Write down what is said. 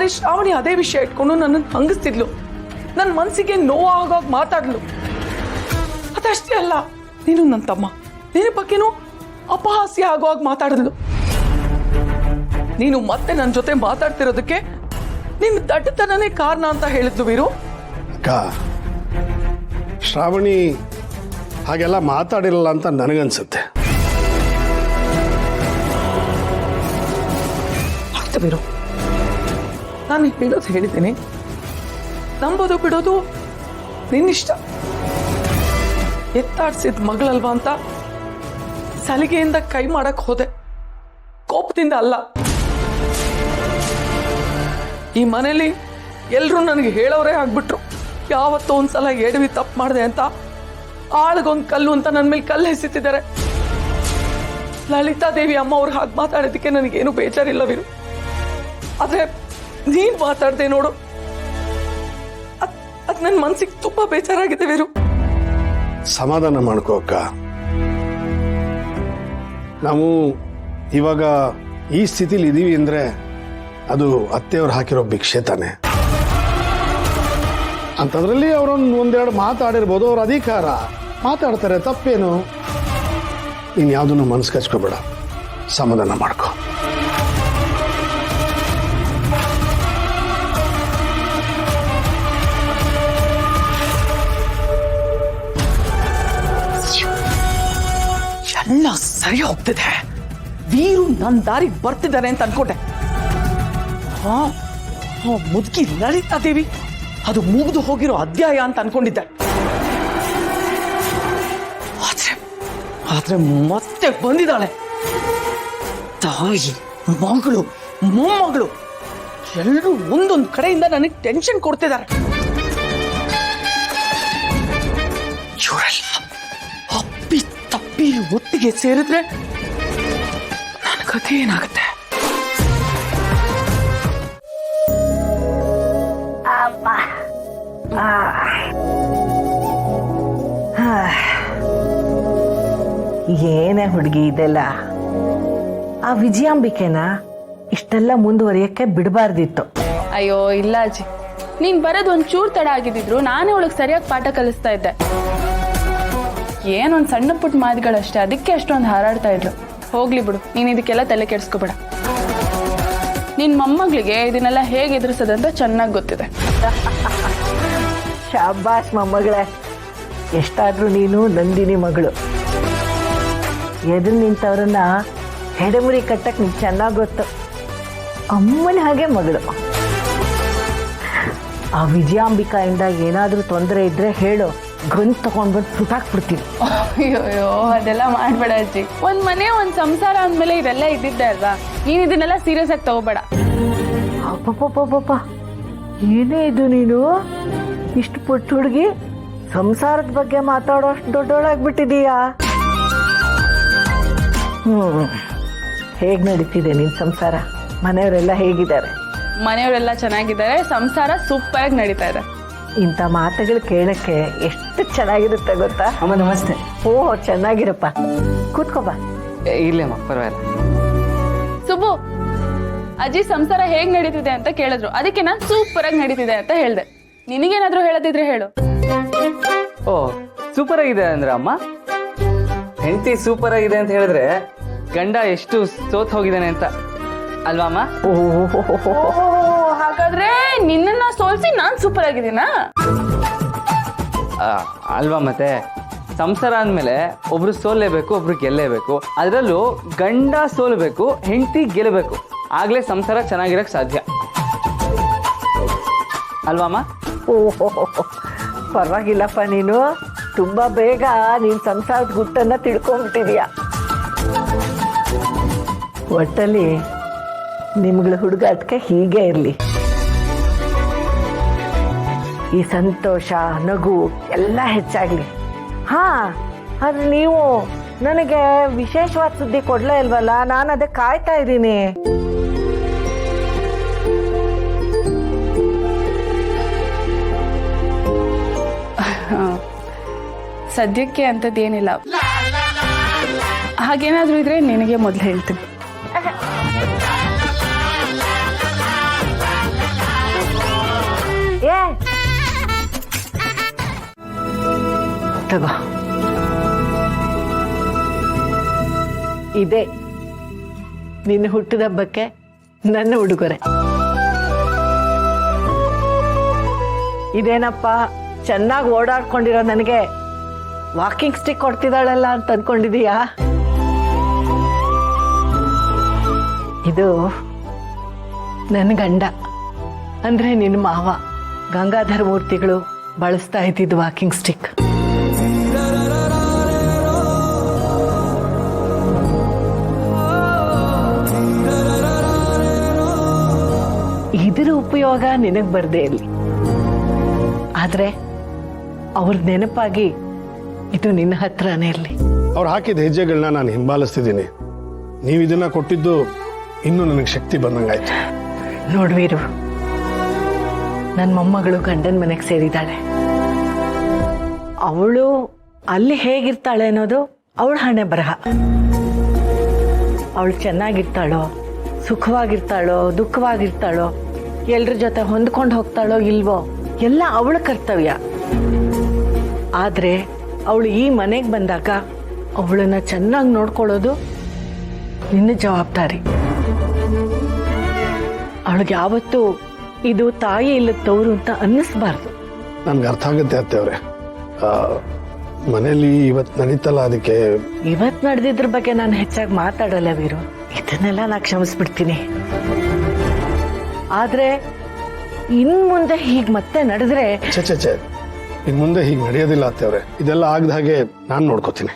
ಆದ್ರೆ ಶ್ರಾವಣಿ ಅದೇ ವಿಷಯ ಇಟ್ಕೊಂಡು ನನ್ನನ್ನು ಹಂಗಿಸ್ತಿದ್ಲು, ನನ್ನ ಮನಸ್ಸಿಗೆ ನೋವಾಗೋಗ ಮಾತಾಡ್ಲು. ಅದಷ್ಟೇ ಅಲ್ಲ, ನೀನು ನನ್ನ ತಮ್ಮ, ನಿನ್ನ ಬಗ್ಗೆನೂ ಅಪಹಾಸ್ಯ ಆಗುವಾಗ ಮಾತಾಡಿದ್ಲು. ನೀನು ಮತ್ತೆ ನನ್ನ ಜೊತೆ ಮಾತಾಡ್ತಿರೋದಕ್ಕೆ ನಿನ್ನ ದಡ್ಡತನನೇ ಕಾರಣ ಅಂತ ಹೇಳಿದ್ಲು ವೀರು. ಅಕ್ಕ, ಶ್ರಾವಣಿ ಹಾಗೆಲ್ಲ ಮಾತಾಡಿರಲ್ಲ ಅಂತ ನನಗನ್ಸುತ್ತೆ. ಆಯ್ತು ವೀರು, ನಾನು ಹೇಳೋದು ಹೇಳಿದ್ದೀನಿ, ನಂಬೋದು ಬಿಡೋದು ನಿನ್ನಿಷ್ಟ. ಎತ್ತಾಡ್ಸಿದ ಮಗಳಲ್ವಾ ಅಂತ ಸಲಿಗೆಯಿಂದ ಕೈ ಮಾಡಕ್ ಹೋದೆ, ಕೋಪದಿಂದ ಅಲ್ಲ. ಈ ಮನೇಲಿ ಎಲ್ರೂ ನನಗೆ ಹೇಳೋರೇ ಆಗ್ಬಿಟ್ರು, ಯಾವತ್ತೋ ಒಂದ್ಸಲ ಎಡವಿ ತಪ್ಪು ಮಾಡಿದೆ ಅಂತ ಆಳ್ಗೊಂದು ಕಲ್ಲು ಅಂತ ನನ್ನ ಮೇಲೆ ಕಲ್ಲು ಎಸಿತಿದ್ದಾರೆ. ಲಲಿತಾ ದೇವಿ ಅಮ್ಮ ಅವ್ರು ಹಾಗೆ ಮಾತಾಡೋದಕ್ಕೆ ನನಗೇನು ಬೇಜಾರಿಲ್ಲ ವೀರು. ಆದ್ರೆ ನೀನ್ ಮಾತಾಡ್ದೆ ನೋಡು, ಅದ್ ನನ್ನ ಮನ್ಸಿಗೆ ತುಂಬಾ ಬೇಜಾರಾಗಿದೆ ವೀರು. ಸಮಾಧಾನ ಮಾಡ್ಕೋ ಅಕ್ಕ. ನಾವು ಇವಾಗ ಈ ಸ್ಥಿತಿಲಿ ಇದೀವಿ ಅಂದ್ರೆ ಅದು ಅತ್ತೆಯವ್ರು ಹಾಕಿರೋ ಭಿಕ್ಷೆ ತಾನೆ. ಅಂಥದ್ರಲ್ಲಿ ಒಂದೆರಡು ಮಾತಾಡಿರ್ಬೋದು, ಅವ್ರ ಅಧಿಕಾರ, ಮಾತಾಡ್ತಾರೆ, ತಪ್ಪೇನು. ನೀನು ಯಾವುದನ್ನು ಮನಸ್ಸು ಕಚ್ಕೋಬೇಡ, ಸಮಾಧಾನ ಮಾಡ್ಕೋ. ಎಲ್ಲ ಸರಿ ಹೋಗ್ತಿದೆ, ವೀರು ನನ್ನ ದಾರಿಗೆ ಬರ್ತಿದ್ದಾರೆ ಅಂತ ಅನ್ಕೊಂಡೆ. ಮುದುಕಿ ಲಲಿತಾ ದೇವಿ ಅದು ಮುಗಿದು ಹೋಗಿರೋ ಅಧ್ಯಾಯ ಅಂತ ಅನ್ಕೊಂಡಿದ್ದೆ. ಆದ್ರೆ ಮತ್ತೆ ಬಂದಿದ್ದಾಳೆ. ತಾಯಿ, ಮಗಳು, ಮೊಮ್ಮಗಳು ಎಲ್ಲರೂ ಒಂದೊಂದು ಕಡೆಯಿಂದ ನನಗೆ ಟೆನ್ಷನ್ ಕೊಡ್ತಿದ್ದಾರೆ. ಇವರೆಲ್ಲ ಅಪ್ಪಿ ತಪ್ಪಿ ಒಟ್ಟಿಗೆ ಸೇರಿದ್ರೆ ನನ್ನ ಕಥೆ ಏನಾಗುತ್ತೆ? ಏನೇ ಹುಡುಗಿ ಇದೆಲ್ಲ, ಆ ವಿಜಯಾಂಬಿಕೆನ ಇಷ್ಟೆಲ್ಲ ಮುಂದುವರಿಯಕ್ಕೆ ಬಿಡಬಾರ್ದಿತ್ತು. ಅಯ್ಯೋ ಇಲ್ಲ ಅಜ್ಜಿ, ನೀನ್ ಬರೋದು ಒಂಚೂರು ತಡ ಆಗಿದ್ರು ನಾನೇ ಅವಳಿಗೆ ಸರಿಯಾಗಿ ಪಾಠ ಕಲಿಸ್ತಾ ಇದ್ದೆ. ಏನೊಂದ್ ಸಣ್ಣ ಪುಟ್ಟ ಮಾತುಗಳಷ್ಟೇ, ಅದಕ್ಕೆ ಅಷ್ಟೊಂದು ಹಾರಾಡ್ತಾ ಇದ್ಲು. ಹೋಗ್ಲಿ ಬಿಡು, ನೀನ್ ಇದಕ್ಕೆಲ್ಲ ತಲೆ ಕೆಡಿಸ್ಕೋಬೇಡ. ನಿನ್ ಮೊಮ್ಮಗಳಿಗೆ ಇದನ್ನೆಲ್ಲ ಹೇಗೆ ಎದುರಿಸೋದಂತ ಚೆನ್ನಾಗಿ ಗೊತ್ತಿದೆ. ಶಾಬಾಸ್ ಮೊಮ್ಮಗಳೇ, ಎಷ್ಟಾದ್ರೂ ನೀನು ನಂದಿನಿ ಮಗಳು. ಎದುರು ನಿಂತವ್ರನ್ನ ಹೆಡಮುರಿ ಕಟ್ಟಕ್ಕೆ ನಿಂಗೆ ಚೆನ್ನಾಗಿ ಗೊತ್ತು. ಅಮ್ಮನ ಹಾಗೆ ಮಗಳು. ಆ ವಿಜಯಾಂಬಿಕಾಯಿಂದ ಏನಾದರೂ ತೊಂದರೆ ಇದ್ರೆ ಹೇಳು, ಗಂಟು ತಗೊಂಡ್ಬಂದು ಸುಟ್ಟಾಕ್ಬಿಡ್ತೀನಿ. ಅಯ್ಯೋ ಅದೆಲ್ಲ ಮಾಡ್ಬೇಡ ಅಜ್ಜಿ. ಒಂದ್ ಮನೆ ಒಂದ್ ಸಂಸಾರ ಅಂದ್ಮೇಲೆ ಇದೆಲ್ಲ ಇದ್ದಿದ್ದೆ ಅಲ್ವಾ, ನೀನ್ ಇದನ್ನೆಲ್ಲ ಸೀರಿಯಸ್ ಆಗಿ ತಗೋಬೇಡ. ಅಪ್ಪಪ್ಪ, ಏನೇ ಇದು ನೀನು ಇಷ್ಟು ಪುಟ್ಟ ಹುಡುಗಿ ಸಂಸಾರದ ಬಗ್ಗೆ ಮಾತಾಡೋ ಅಷ್ಟು ದೊಡ್ಡೋಳಾಗ್ಬಿಟ್ಟಿದೀಯಾ? ಹೇಗ್ ನಡೀತಿದೆ ನಿನ್ ಸಂಸಾರ? ಮನೆಯವರೆಲ್ಲ ಹೇಗಿದ್ದಾರೆ? ಮನೆಯವರೆಲ್ಲ ಚೆನ್ನಾಗಿದ್ದಾರೆ, ಸಂಸಾರ ಸೂಪರ್ ಆಗಿ ನಡೀತಾ ಇದೆ. ಇಂಥ ಮಾತುಗಳು ಕೇಳಕ್ಕೆ ಎಷ್ಟು ಚೆನ್ನಾಗಿರುತ್ತೆ ಗೊತ್ತಾ? ಅಮ್ಮ ನಮಸ್ತೆ. ಓ ಚೆನ್ನಾಗಿರಪ್ಪ, ಕೂತ್ಕೋಬಾ. ಇಲ್ಲಮ್ಮ ಪರವಾಗಿಲ್ಲ. ಸುಬ್ಬು, ಅಜ್ಜಿ ಸಂಸಾರ ಹೇಗ್ ನಡೀತಿದೆ ಅಂತ ಕೇಳಿದ್ರು, ಅದಕ್ಕೆ ನಾನ್ ಸೂಪರ್ ಆಗಿ ನಡೀತಿದೆ ಅಂತ ಹೇಳ್ದೆ. ನಿನಗೇನಾದ್ರೂ ಹೇಳದಿದ್ರೆ ಹೇಳು. ಓ ಸೂಪರ್ ಆಗಿದೆ ಅಂದ್ರೆ ಅಮ್ಮ, ಹೆಂಡತಿ ಸೂಪರ್ ಆಗಿದೆ ಅಂತ ಹೇಳಿದ್ರೆ ಗಂಡ ಎಷ್ಟು ಸೋತ್ ಹೋಗಿದ್ದಾನೆ ಅಂತ ಅಲ್ವಾ ಅಮ್ಮ? ಹಾಗಾದ್ರೆ ನಿನ್ನ ಸೋಲ್ಸಿ ನಾನ್ ಸೂಪರ್ ಆಗಿದ್ದೀನಾ? ಅಲ್ವಾ, ಮತ್ತೆ ಸಂಸಾರ ಅಂದ್ಮೇಲೆ ಒಬ್ರು ಸೋಲ್ಲೇಬೇಕು, ಒಬ್ರು ಗೆಲ್ಲೇಬೇಕು. ಅದರಲ್ಲೂ ಗಂಡ ಸೋಲ್ಬೇಕು, ಹೆಂಡತಿ ಗೆಲ್ಲಬೇಕು, ಆಗ್ಲೇ ಸಂಸಾರ ಚೆನ್ನಾಗಿರಕ್ ಸಾಧ್ಯ ಅಲ್ವಮ್ಮ? ಪರವಾಗಿಲ್ಲಪ್ಪ, ನೀನು ತುಂಬಾ ಬೇಗ ನೀನ್ ಸಂಸಾರದ ಗುಟ್ಟನ್ನ ತಿಳ್ಕೊಂಡ್ಬಿಟ್ಟಿದೀಯ. ಒಟ್ಟಲ್ಲಿ ನಿಮ್ಗಳ ಹುಡುಗಾಟಕ್ಕೆ ಹೀಗೆ ಇರ್ಲಿ. ಈ ಸಂತೋಷ, ನಗು ಎಲ್ಲ ಹೆಚ್ಚಾಗ್ಲಿ. ಹಾ, ಆದ್ರೆ ನೀವು ನನಗೆ ವಿಶೇಷವಾದ ಸುದ್ದಿ ಕೊಡ್ಲೇ ಇಲ್ವಲ್ಲ, ನಾನು ಅದಕ್ಕೆ ಕಾಯ್ತಾ ಇದ್ದೀನಿ. ಸದ್ಯಕ್ಕೆ ಅಂತದ್ದೇನಿಲ್ಲ. ಹಾಗೇನಾದ್ರೂ ಇದ್ರೆ ನಿನಗೆ ಮೊದಲು ಹೇಳ್ತೀನಿ. ತಗೋ. ಇದೇ ನಿನ್ನ ಹುಟ್ಟಿದ ಹಬ್ಬಕ್ಕೆ ನನ್ನ ಉಡುಗೊರೆ. ಇದೇನಪ್ಪ ಚೆನ್ನಾಗಿ ಓಡಾಡ್ಕೊಂಡಿರೋ ನನಗೆ ವಾಕಿಂಗ್ ಸ್ಟಿಕ್ ಕೊಡ್ತಿದ್ದಾಳಲ್ಲ ಅಂತ ಅನ್ಕೊಂಡಿದೀಯಾ? ಇದು ನನ್ನ ಗಂಡ ಅಂದ್ರೆ ನಿನ್ನ ಮಾವ ಗಂಗಾಧರ ಮೂರ್ತಿಗಳು ಬಳಸ್ತಾ ಇದ್ದಿದ್ದು ವಾಕಿಂಗ್ ಸ್ಟಿಕ್. ಇದರ ಉಪಯೋಗ ನಿನಗೆ ಬರ್ದೇ ಇರಲಿ, ಆದ್ರೆ ಅವ್ರ ನೆನಪಾಗಿ ಇದು ನಿನ್ನ ಹತ್ರನೇ ಇರಲಿ. ಅವ್ರು ಹಾಕಿದ ಹೆಜ್ಜೆಗಳನ್ನ ನಾನು ಹಿಂಬಾಲಿಸ್ತಿದ್ದೀನಿ. ನೀವು ಇದನ್ನ ಕೊಟ್ಟಿದ್ದು ಇನ್ನೂ ನನಗೆ ಶಕ್ತಿ ಬಂದಂಗಾಯ್ತು. ನೋಡ್ವೀರು, ನನ್ನ ಮೊಮ್ಮಗಳು ಗಂಡನ ಮನೆಗೆ ಸೇರಿದ್ದಾಳೆ. ಅವಳು ಅಲ್ಲಿ ಹೇಗಿರ್ತಾಳೆ ಅನ್ನೋದು ಅವಳ ಹಣೆ ಬರಹ. ಅವಳು ಚೆನ್ನಾಗಿರ್ತಾಳೋ, ಸುಖವಾಗಿರ್ತಾಳೋ, ದುಃಖವಾಗಿರ್ತಾಳೋ, ಎಲ್ರ ಜೊತೆ ಹೊಂದ್ಕೊಂಡು ಹೋಗ್ತಾಳೋ ಇಲ್ವೋ ಎಲ್ಲ ಅವಳ ಕರ್ತವ್ಯ. ಆದ್ರೆ ಅವಳು ಈ ಮನೆಗೆ ಬಂದಾಗ ಅವಳನ್ನ ಚೆನ್ನಾಗಿ ನೋಡ್ಕೊಳ್ಳೋದು ನಿನ್ನ ಜವಾಬ್ದಾರಿ. ಅವಳಿಗೆ ಯಾವತ್ತೂ ಇದು ತಾಯಿ ಇಲ್ಲದ ತವರು ಅಂತ ಅನ್ನಿಸ್ಬಾರ್ದು. ನನ್ಗೆ ಅರ್ಥ ಆಗುತ್ತೆ ಅತ್ತೆಯವ್ರೆ. ಮನೇಲಿ ಇವತ್ತು ನಡೀತಲ್ಲ, ಅದಕ್ಕೆ ಇವತ್ತು ನಡೆದಿದ್ರ ಬಗ್ಗೆ ನಾನು ಹೆಚ್ಚಾಗಿ ಮಾತಾಡಲ್ಲ ವೀರು. ಇದನ್ನೆಲ್ಲ ನಾ ಕ್ಷಮಿಸ್ಬಿಡ್ತೀನಿ. ಆದ್ರೆ ಇನ್ ಮುಂದೆ ಹೀಗೆ ಮತ್ತೆ ನಡೆದ್ರೆ ಛೆ ಇನ್ ಮುಂದೆ ಹೀಗೆ ನಡೆಯೋದಿಲ್ಲ ಅತ್ತೆಯವ್ರೆ. ಇದೆಲ್ಲ ಆಗದ ಹಾಗೆ ನಾನು ನೋಡ್ಕೋತೀನಿ.